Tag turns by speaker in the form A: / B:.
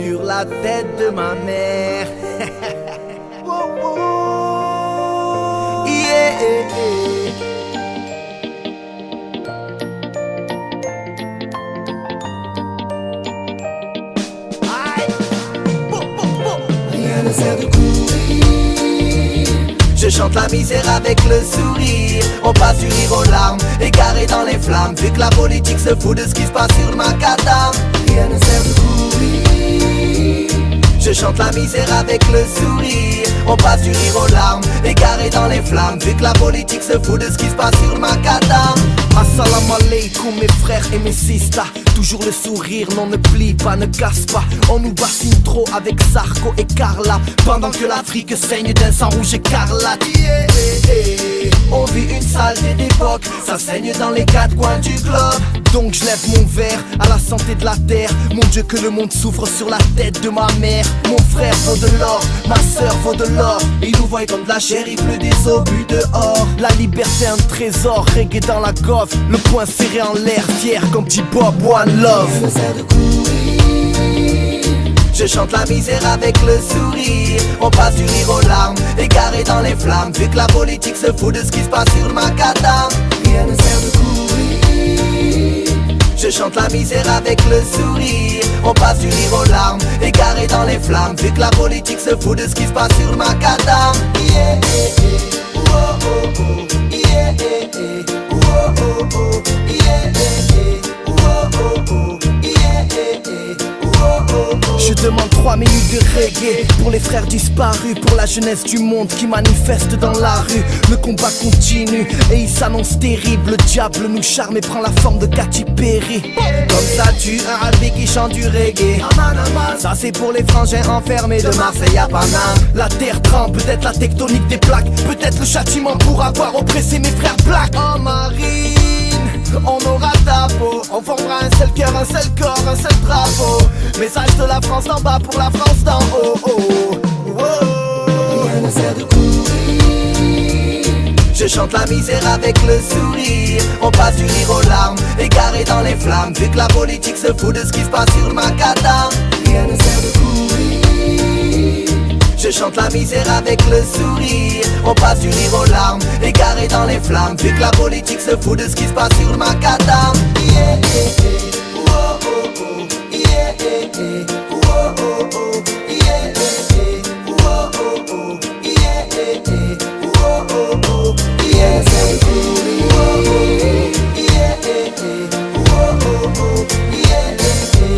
A: sur la tête de ma mère.
B: Rien ne sert de courir.
A: Je chante la misère avec le sourire. On passe du rire aux larmes, égaré dans les flammes. Vu que la politique se fout de ce qui se passe sur le macadam.
B: Rien ne sert de courir.
A: Je chante la misère avec le sourire. On passe du rire aux larmes, égaré dans les flammes. Vu que la politique se fout de ce qui se passe sur le macadam. Assalamu alaikum mes frères et mes sisters. Toujours le sourire, non ne plie pas, ne casse pas. On nous bassine trop avec Sarko et Carla. Pendant que l'Afrique saigne d'un sang rouge écarlate. On vit une saleté d'époque, ça saigne dans les quatre coins du globe. Donc je lève mon verre à la santé de la terre. Mon Dieu que le monde souffre sur la tête de ma mère. Mon frère vaut de l'or, ma soeur vaut de l'or. Ils nous voient comme de la chair, il pleut des obus dehors. La liberté un trésor, reggae dans la goffe. Le poing serré en l'air, fier comme dit Bob One Love.
B: Rien ne sert de courir.
A: Je chante la misère avec le sourire. On passe du rire aux larmes, égaré dans les flammes. Vu que la politique se fout de ce qui se passe sur le macadam.
B: Rien ne sert de courir.
A: Je chante la misère avec le sourire. On passe du rire aux larmes, égaré dans les flammes. Vu que la politique se fout de ce qui se passe sur le macadam. Je demande 3 minutes de reggae pour les frères disparus, pour la jeunesse du monde qui manifeste dans la rue. Le combat continue et il s'annonce terrible. Le diable nous charme et prend la forme de Katy Perry. Comme ça tue un albé qui chante du reggae. Ça c'est pour les frangins enfermés de Marseille à Paname. La terre tremble, peut-être la tectonique des plaques. Peut-être le châtiment pour avoir oppressé mes frères blacks. En marine, on aura ta peau. On formera un seul cœur, un seul corps, un seul drapeau. Message de la France d'en bas pour la France d'en haut.
B: Rien ne sert de courir.
A: Je chante la misère avec le sourire. On passe du rire aux larmes, égaré dans les flammes. Vu que la politique se fout de ce qui se passe sur le macadam.
B: Rien ne sert de courir.
A: Je chante la misère avec le sourire. On passe du rire aux larmes, égaré dans les flammes. Vu que la politique se fout de ce qui se passe sur le macadam.